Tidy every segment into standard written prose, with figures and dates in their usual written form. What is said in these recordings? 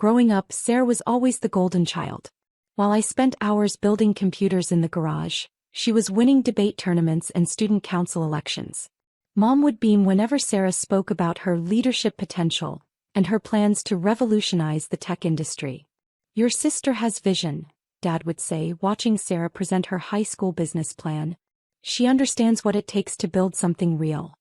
Growing up, Sarah was always the golden child. While I spent hours building computers in the garage, she was winning debate tournaments and student council elections. Mom would beam whenever Sarah spoke about her leadership potential and her plans to revolutionize the tech industry. "Your sister has vision," Dad would say, watching Sarah present her high school business plan. "She understands what it takes to build something real."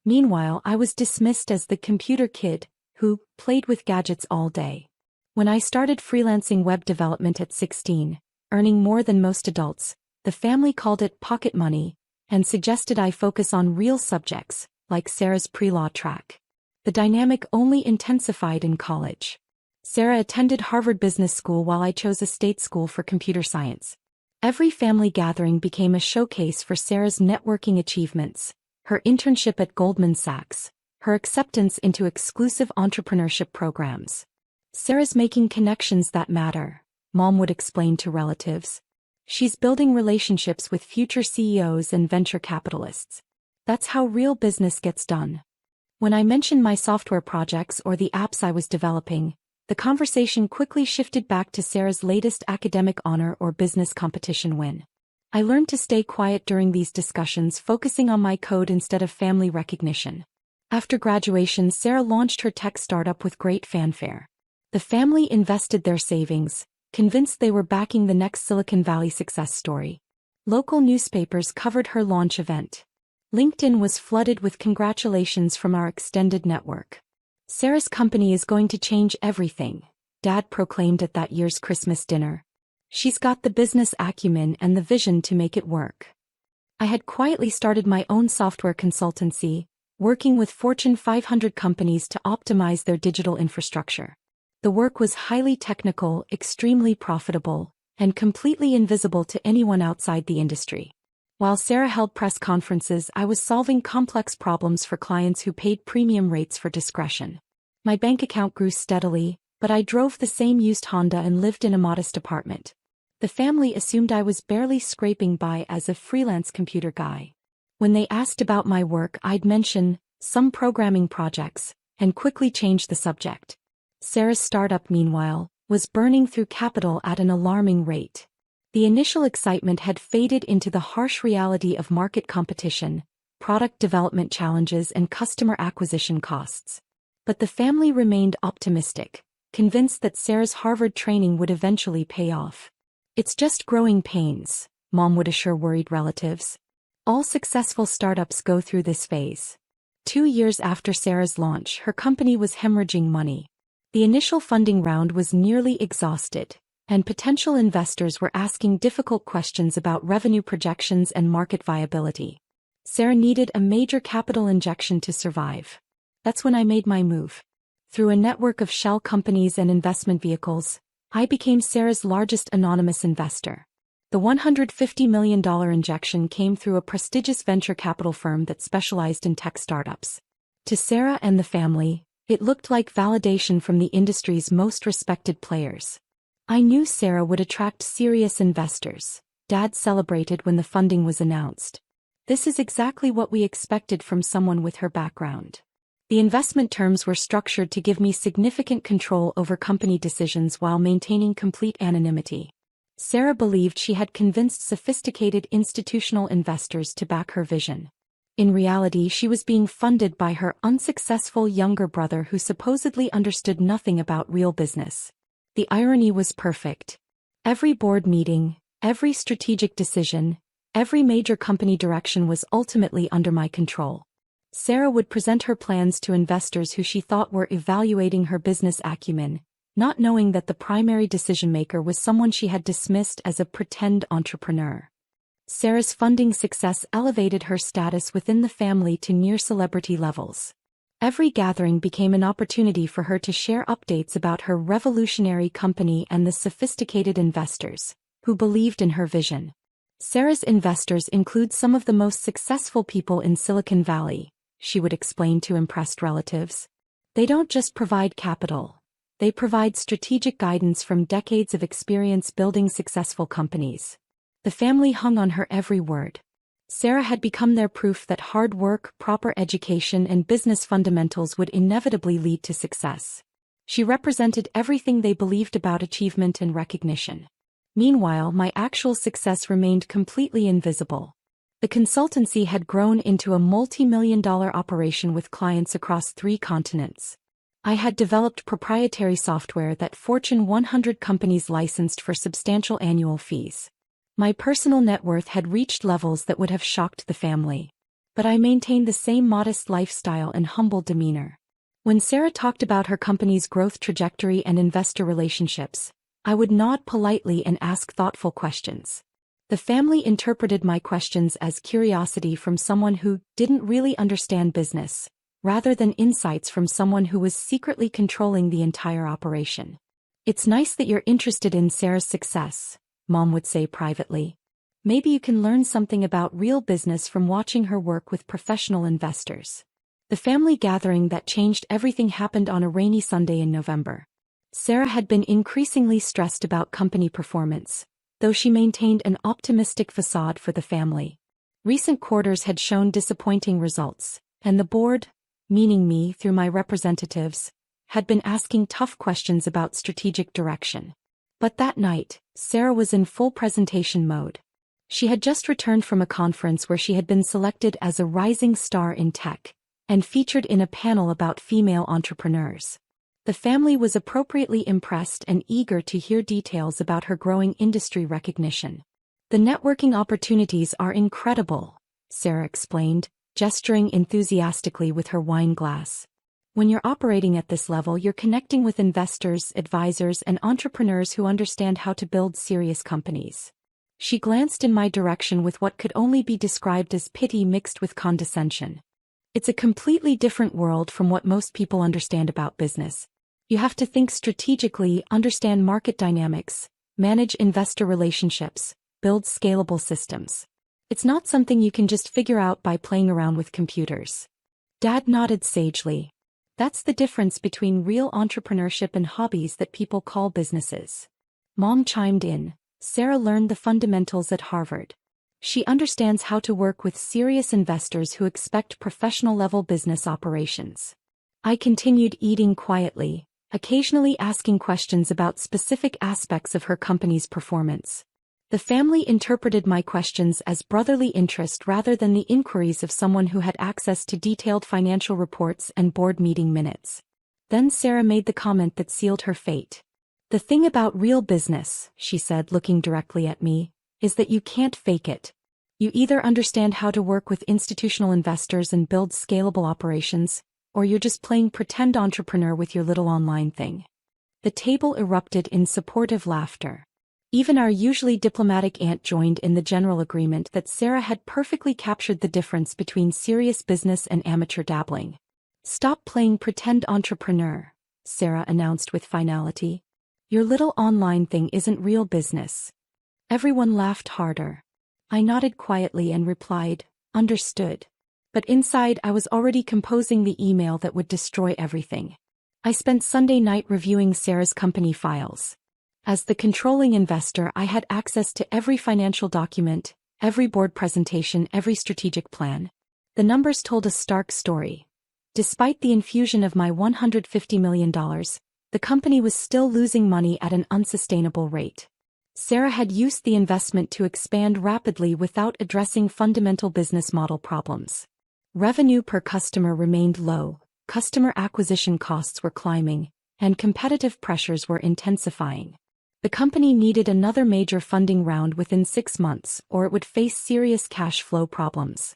Meanwhile, I was dismissed as the computer kid who played with gadgets all day. When I started freelancing web development at 16, earning more than most adults, the family called it pocket money and suggested I focus on real subjects, like Sarah's pre-law track. The dynamic only intensified in college. Sarah attended Harvard Business School while I chose a state school for computer science. Every family gathering became a showcase for Sarah's networking achievements, her internship at Goldman Sachs, her acceptance into exclusive entrepreneurship programs. "Sarah's making connections that matter," Mom would explain to relatives. "She's building relationships with future CEOs and venture capitalists. That's how real business gets done." When I mentioned my software projects or the apps I was developing, the conversation quickly shifted back to Sarah's latest academic honor or business competition win. I learned to stay quiet during these discussions, focusing on my code instead of family recognition. After graduation, Sarah launched her tech startup with great fanfare. The family invested their savings, convinced they were backing the next Silicon Valley success story. Local newspapers covered her launch event. LinkedIn was flooded with congratulations from our extended network. "Sarah's company is going to change everything," Dad proclaimed at that year's Christmas dinner. "She's got the business acumen and the vision to make it work." I had quietly started my own software consultancy, working with Fortune 500 companies to optimize their digital infrastructure. The work was highly technical, extremely profitable, and completely invisible to anyone outside the industry. While Sarah held press conferences, I was solving complex problems for clients who paid premium rates for discretion. My bank account grew steadily, but I drove the same used Honda and lived in a modest apartment. The family assumed I was barely scraping by as a freelance computer guy. When they asked about my work, I'd mention some programming projects and quickly change the subject. Sarah's startup, meanwhile, was burning through capital at an alarming rate. The initial excitement had faded into the harsh reality of market competition, product development challenges, and customer acquisition costs. But the family remained optimistic, convinced that Sarah's Harvard training would eventually pay off. "It's just growing pains," Mom would assure worried relatives. "All successful startups go through this phase." 2 years after Sarah's launch, her company was hemorrhaging money. The initial funding round was nearly exhausted, and potential investors were asking difficult questions about revenue projections and market viability. Sarah needed a major capital injection to survive. That's when I made my move. Through a network of shell companies and investment vehicles, I became Sarah's largest anonymous investor. The $150 million injection came through a prestigious venture capital firm that specialized in tech startups. To Sarah and the family, it looked like validation from the industry's most respected players. I knew Sarah would attract serious investors, Dad celebrated when the funding was announced. "This is exactly what we expected from someone with her background." The investment terms were structured to give me significant control over company decisions while maintaining complete anonymity. Sarah believed she had convinced sophisticated institutional investors to back her vision. In reality, she was being funded by her unsuccessful younger brother who supposedly understood nothing about real business. The irony was perfect. Every board meeting, every strategic decision, every major company direction was ultimately under my control. Sarah would present her plans to investors who she thought were evaluating her business acumen, not knowing that the primary decision-maker was someone she had dismissed as a pretend entrepreneur. Sarah's funding success elevated her status within the family to near-celebrity levels. Every gathering became an opportunity for her to share updates about her revolutionary company and the sophisticated investors who believed in her vision. Sarah's investors include some of the most successful people in Silicon Valley, she would explain to impressed relatives. They don't just provide capital. They provide strategic guidance from decades of experience building successful companies. The family hung on her every word. Sarah had become their proof that hard work, proper education, and business fundamentals would inevitably lead to success. She represented everything they believed about achievement and recognition. Meanwhile, my actual success remained completely invisible. The consultancy had grown into a multi-million-dollar operation with clients across 3 continents. I had developed proprietary software that Fortune 100 companies licensed for substantial annual fees. My personal net worth had reached levels that would have shocked the family. But I maintained the same modest lifestyle and humble demeanor. When Sarah talked about her company's growth trajectory and investor relationships, I would nod politely and ask thoughtful questions. The family interpreted my questions as curiosity from someone who didn't really understand business, rather than insights from someone who was secretly controlling the entire operation. "It's nice that you're interested in Sarah's success," Mom would say privately. "Maybe you can learn something about real business from watching her work with professional investors." The family gathering that changed everything happened on a rainy Sunday in November. Sarah had been increasingly stressed about company performance, though she maintained an optimistic facade for the family. Recent quarters had shown disappointing results, and the board, meaning me through my representatives, had been asking tough questions about strategic direction. But that night, Sarah was in full presentation mode. She had just returned from a conference where she had been selected as a rising star in tech, and featured in a panel about female entrepreneurs. The family was appropriately impressed and eager to hear details about her growing industry recognition. "The networking opportunities are incredible," Sarah explained, gesturing enthusiastically with her wine glass. "When you're operating at this level, you're connecting with investors, advisors, and entrepreneurs who understand how to build serious companies." She glanced in my direction with what could only be described as pity mixed with condescension. "It's a completely different world from what most people understand about business. You have to think strategically, understand market dynamics, manage investor relationships, build scalable systems. It's not something you can just figure out by playing around with computers." Dad nodded sagely. "That's the difference between real entrepreneurship and hobbies that people call businesses." Mom chimed in. "Sarah learned the fundamentals at Harvard. She understands how to work with serious investors who expect professional-level business operations." I continued eating quietly, occasionally asking questions about specific aspects of her company's performance. The family interpreted my questions as brotherly interest rather than the inquiries of someone who had access to detailed financial reports and board meeting minutes. Then Sarah made the comment that sealed her fate. "The thing about real business," she said, looking directly at me, "is that you can't fake it. You either understand how to work with institutional investors and build scalable operations, or you're just playing pretend entrepreneur with your little online thing." The table erupted in supportive laughter. Even our usually diplomatic aunt joined in the general agreement that Sarah had perfectly captured the difference between serious business and amateur dabbling. "Stop playing pretend entrepreneur," Sarah announced with finality. "Your little online thing isn't real business." Everyone laughed harder. I nodded quietly and replied, "Understood." But inside I was already composing the email that would destroy everything. I spent Sunday night reviewing Sarah's company files. As the controlling investor, I had access to every financial document, every board presentation, every strategic plan. The numbers told a stark story. Despite the infusion of my $150 million, the company was still losing money at an unsustainable rate. Sarah had used the investment to expand rapidly without addressing fundamental business model problems. Revenue per customer remained low, customer acquisition costs were climbing, and competitive pressures were intensifying. The company needed another major funding round within 6 months, or it would face serious cash flow problems.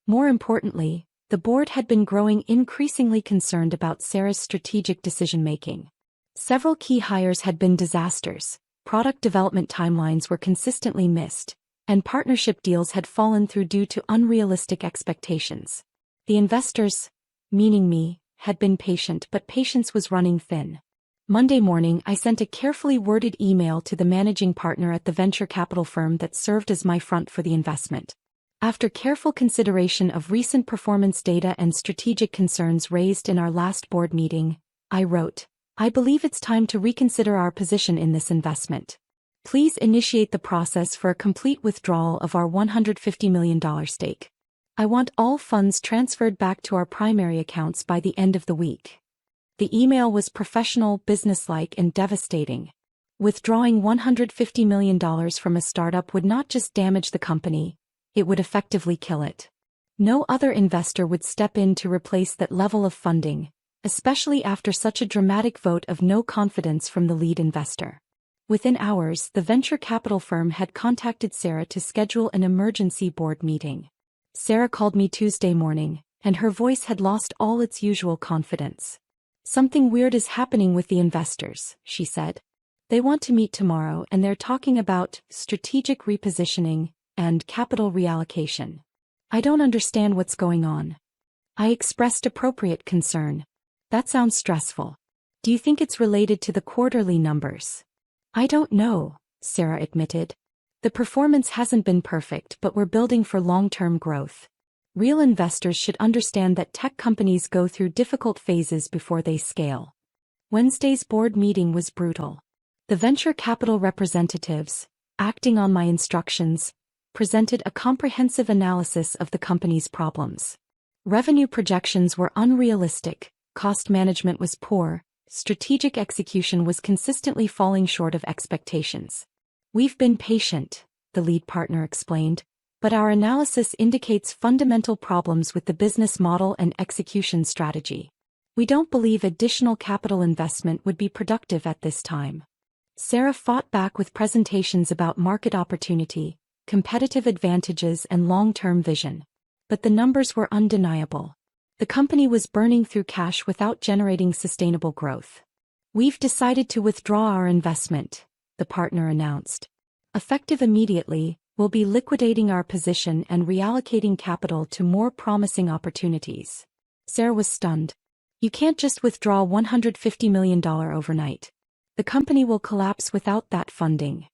More importantly, the board had been growing increasingly concerned about Sarah's strategic decision-making. Several key hires had been disasters, product development timelines were consistently missed, and partnership deals had fallen through due to unrealistic expectations. The investors, meaning me, had been patient, but patience was running thin. Monday morning, I sent a carefully worded email to the managing partner at the venture capital firm that served as my front for the investment. After careful consideration of recent performance data and strategic concerns raised in our last board meeting, I wrote, "I believe it's time to reconsider our position in this investment. Please initiate the process for a complete withdrawal of our $150 million stake. I want all funds transferred back to our primary accounts by the end of the week." The email was professional, businesslike, and devastating. Withdrawing $150 million from a startup would not just damage the company, it would effectively kill it. No other investor would step in to replace that level of funding, especially after such a dramatic vote of no confidence from the lead investor. Within hours, the venture capital firm had contacted Sarah to schedule an emergency board meeting. Sarah called me Tuesday morning, and her voice had lost all its usual confidence. "Something weird is happening with the investors," she said. "They want to meet tomorrow and they're talking about strategic repositioning and capital reallocation. I don't understand what's going on." I expressed appropriate concern. "That sounds stressful. Do you think it's related to the quarterly numbers?" "I don't know," Sarah admitted. "The performance hasn't been perfect, but we're building for long-term growth. Real investors should understand that tech companies go through difficult phases before they scale." Wednesday's board meeting was brutal. The venture capital representatives, acting on my instructions, presented a comprehensive analysis of the company's problems. Revenue projections were unrealistic, cost management was poor, strategic execution was consistently falling short of expectations. "We've been patient," the lead partner explained, "but our analysis indicates fundamental problems with the business model and execution strategy. We don't believe additional capital investment would be productive at this time." Sarah fought back with presentations about market opportunity, competitive advantages, and long-term vision. But the numbers were undeniable. The company was burning through cash without generating sustainable growth. "We've decided to withdraw our investment," the partner announced. "Effective immediately, we'll be liquidating our position and reallocating capital to more promising opportunities." Sarah was stunned. "You can't just withdraw $150 million overnight. The company will collapse without that funding."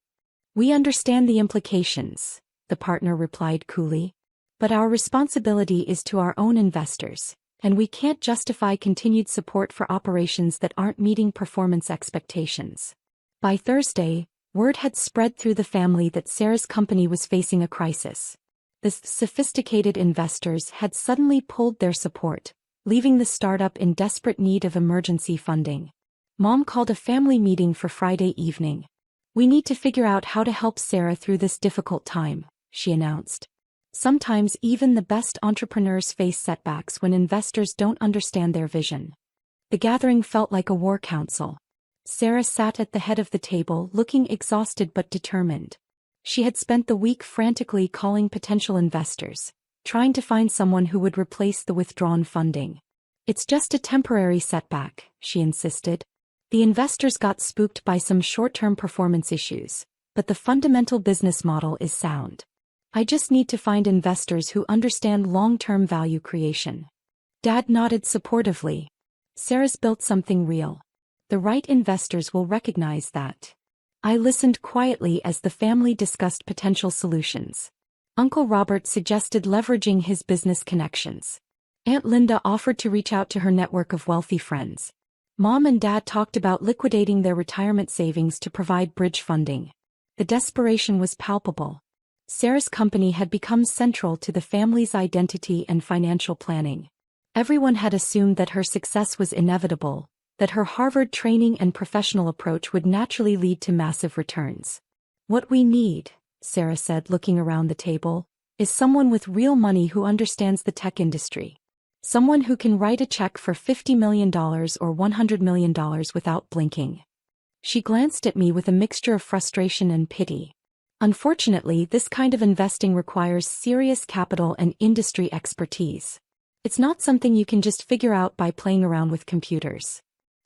"We understand the implications," the partner replied coolly. "But our responsibility is to our own investors, and we can't justify continued support for operations that aren't meeting performance expectations." By Thursday, word had spread through the family that Sarah's company was facing a crisis. The sophisticated investors had suddenly pulled their support, leaving the startup in desperate need of emergency funding. Mom called a family meeting for Friday evening. "We need to figure out how to help Sarah through this difficult time," she announced. Sometimes even the best entrepreneurs face setbacks when investors don't understand their vision. The gathering felt like a war council. Sarah sat at the head of the table, looking exhausted but determined. She had spent the week frantically calling potential investors, trying to find someone who would replace the withdrawn funding. "It's just a temporary setback," she insisted. "The investors got spooked by some short-term performance issues, but the fundamental business model is sound. I just need to find investors who understand long-term value creation." Dad nodded supportively. "Sarah's built something real. The right investors will recognize that." I listened quietly as the family discussed potential solutions. Uncle Robert suggested leveraging his business connections. Aunt Linda offered to reach out to her network of wealthy friends. Mom and Dad talked about liquidating their retirement savings to provide bridge funding. The desperation was palpable. Sarah's company had become central to the family's identity and financial planning. Everyone had assumed that her success was inevitable, that her Harvard training and professional approach would naturally lead to massive returns. "What we need," Sarah said, looking around the table, "is someone with real money who understands the tech industry. Someone who can write a check for $50 million or $100 million without blinking." She glanced at me with a mixture of frustration and pity. "Unfortunately, this kind of investing requires serious capital and industry expertise. It's not something you can just figure out by playing around with computers."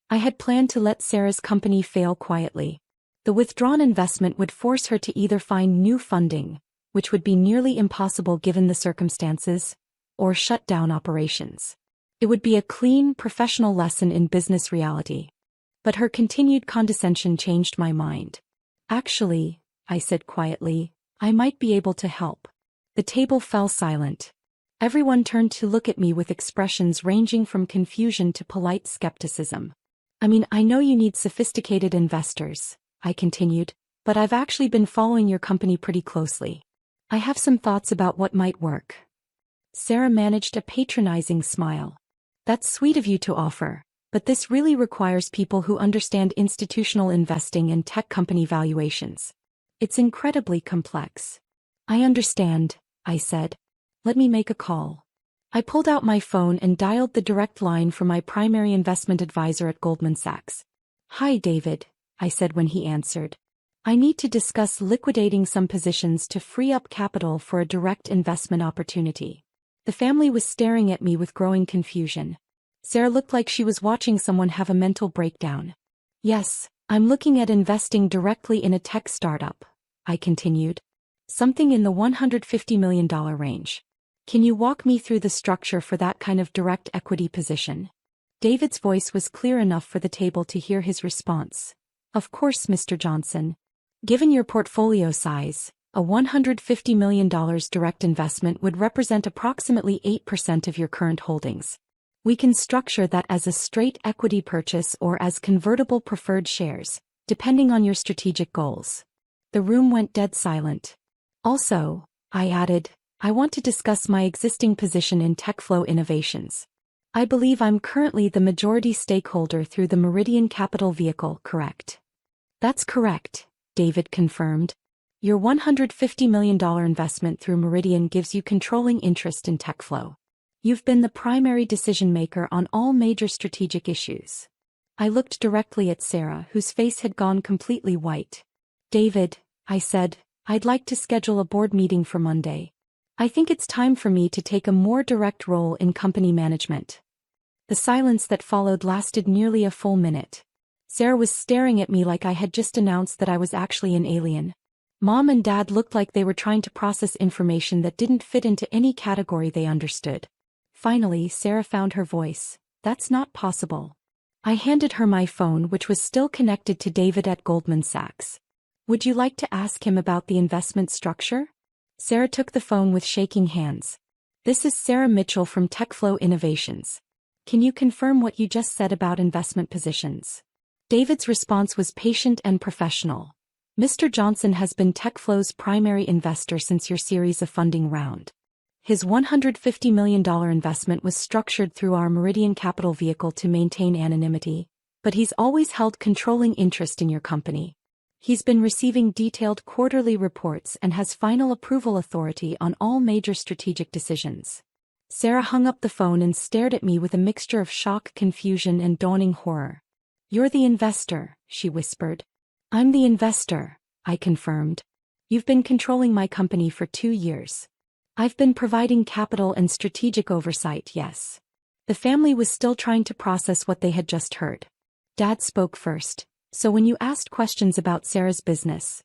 I had planned to let Sarah's company fail quietly. The withdrawn investment would force her to either find new funding, which would be nearly impossible given the circumstances, or shut down operations. It would be a clean, professional lesson in business reality. But her continued condescension changed my mind. "Actually," I said quietly, "I might be able to help." The table fell silent. Everyone turned to look at me with expressions ranging from confusion to polite skepticism. I know you need sophisticated investors," I continued, "but I've actually been following your company pretty closely. I have some thoughts about what might work." Sarah managed a patronizing smile. "That's sweet of you to offer, But this really requires people who understand institutional investing and tech company valuations. It's incredibly complex. I understand, I said. Let me make a call. I pulled out my phone and dialed the direct line for my primary investment advisor at Goldman Sachs. Hi, David, I said when he answered. I need to discuss liquidating some positions to free up capital for a direct investment opportunity. The family was staring at me with growing confusion. Sarah looked like she was watching someone have a mental breakdown. Yes, I'm looking at investing directly in a tech startup, I continued. Something in the $150 million range. Can you walk me through the structure for that kind of direct equity position? David's voice was clear enough for the table to hear his response. Of course, Mr. Johnson. Given your portfolio size, a $150 million direct investment would represent approximately 8% of your current holdings. We can structure that as a straight equity purchase or as convertible preferred shares, depending on your strategic goals. The room went dead silent. Also, I added, I want to discuss my existing position in TechFlow Innovations. I believe I'm currently the majority stakeholder through the Meridian Capital vehicle, correct? That's correct, David confirmed. Your $150 million investment through Meridian gives you controlling interest in TechFlow. You've been the primary decision-maker on all major strategic issues. I looked directly at Sarah, whose face had gone completely white. David, I said, I'd like to schedule a board meeting for Monday. I think it's time for me to take a more direct role in company management. The silence that followed lasted nearly a full minute. Sarah was staring at me like I had just announced that I was actually an alien. Mom and Dad looked like they were trying to process information that didn't fit into any category they understood. Finally, Sarah found her voice. That's not possible. I handed her my phone, which was still connected to David at Goldman Sachs. Would you like to ask him about the investment structure? Sarah took the phone with shaking hands. This is Sarah Mitchell from TechFlow Innovations. Can you confirm what you just said about investment positions? David's response was patient and professional. Mr. Johnson has been TechFlow's primary investor since your series of funding round. His $150 million investment was structured through our Meridian Capital vehicle to maintain anonymity, but he's always held controlling interest in your company. He's been receiving detailed quarterly reports and has final approval authority on all major strategic decisions. Sarah hung up the phone and stared at me with a mixture of shock, confusion, and dawning horror. You're the investor, she whispered. I'm the investor, I confirmed. You've been controlling my company for 2 years. I've been providing capital and strategic oversight, yes. The family was still trying to process what they had just heard. Dad spoke first, so when you asked questions about Sarah's business,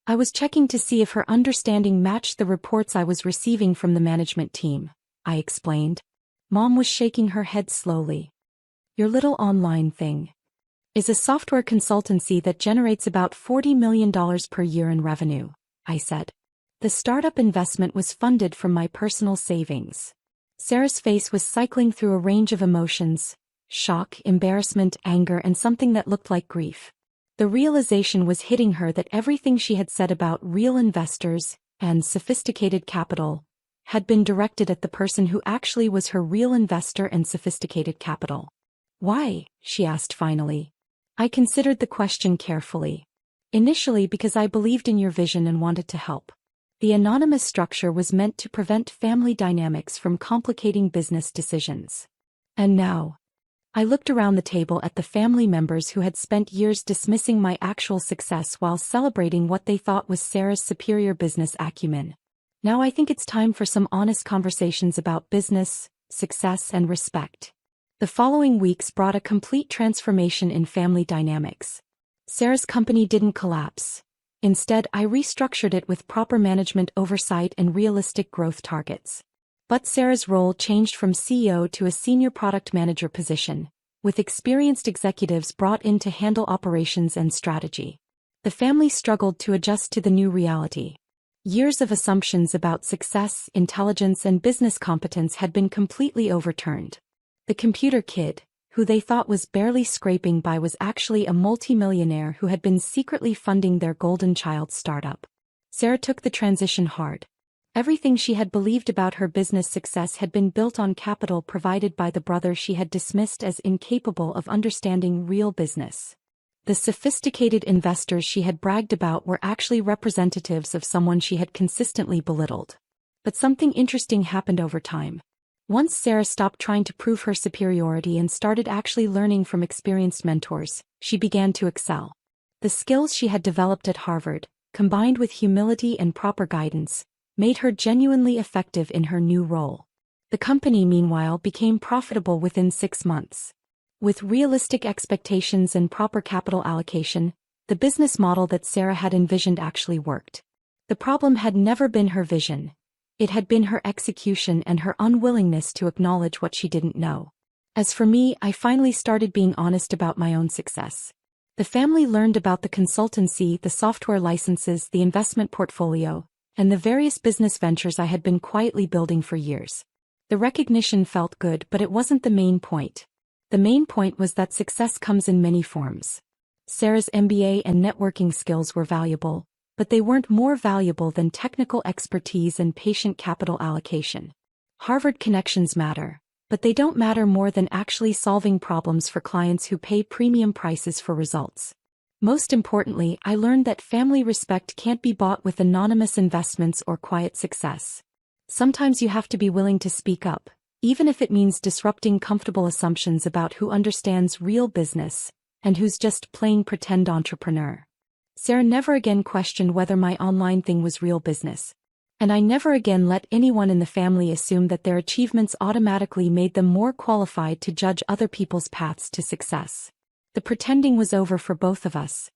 I was checking to see if her understanding matched the reports I was receiving from the management team, I explained. Mom was shaking her head slowly. Your little online thing is a software consultancy that generates about $40 million per year in revenue, I said. The startup investment was funded from my personal savings. Sarah's face was cycling through a range of emotions: shock, embarrassment, anger, and something that looked like grief. The realization was hitting her that everything she had said about real investors and sophisticated capital had been directed at the person who actually was her real investor and sophisticated capital. Why? She asked finally. I considered the question carefully. Initially because I believed in your vision and wanted to help. The anonymous structure was meant to prevent family dynamics from complicating business decisions. And now, I looked around the table at the family members who had spent years dismissing my actual success while celebrating what they thought was Sarah's superior business acumen. Now I think it's time for some honest conversations about business, success, and respect. The following weeks brought a complete transformation in family dynamics. Sarah's company didn't collapse. Instead, I restructured it with proper management oversight and realistic growth targets. But Sarah's role changed from CEO to a senior product manager position, with experienced executives brought in to handle operations and strategy. The family struggled to adjust to the new reality. Years of assumptions about success, intelligence, and business competence had been completely overturned. The computer kid, who they thought was barely scraping by, was actually a multi-millionaire who had been secretly funding their golden child startup. Sarah took the transition hard. Everything she had believed about her business success had been built on capital provided by the brother she had dismissed as incapable of understanding real business. The sophisticated investors she had bragged about were actually representatives of someone she had consistently belittled. But something interesting happened over time. Once Sarah stopped trying to prove her superiority and started actually learning from experienced mentors, she began to excel. The skills she had developed at Harvard, combined with humility and proper guidance, made her genuinely effective in her new role. The company, meanwhile, became profitable within 6 months. With realistic expectations and proper capital allocation, the business model that Sarah had envisioned actually worked. The problem had never been her vision. It had been her execution and her unwillingness to acknowledge what she didn't know. As for me, I finally started being honest about my own success. The family learned about the consultancy, the software licenses, the investment portfolio, and the various business ventures I had been quietly building for years. The recognition felt good, but it wasn't the main point. The main point was that success comes in many forms. Sarah's MBA and networking skills were valuable, but they weren't more valuable than technical expertise and patient capital allocation. Harvard connections matter, but they don't matter more than actually solving problems for clients who pay premium prices for results. Most importantly, I learned that family respect can't be bought with anonymous investments or quiet success. Sometimes you have to be willing to speak up, even if it means disrupting comfortable assumptions about who understands real business and who's just plain pretend entrepreneur. Sarah never again questioned whether my online thing was real business. And I never again let anyone in the family assume that their achievements automatically made them more qualified to judge other people's paths to success. The pretending was over for both of us,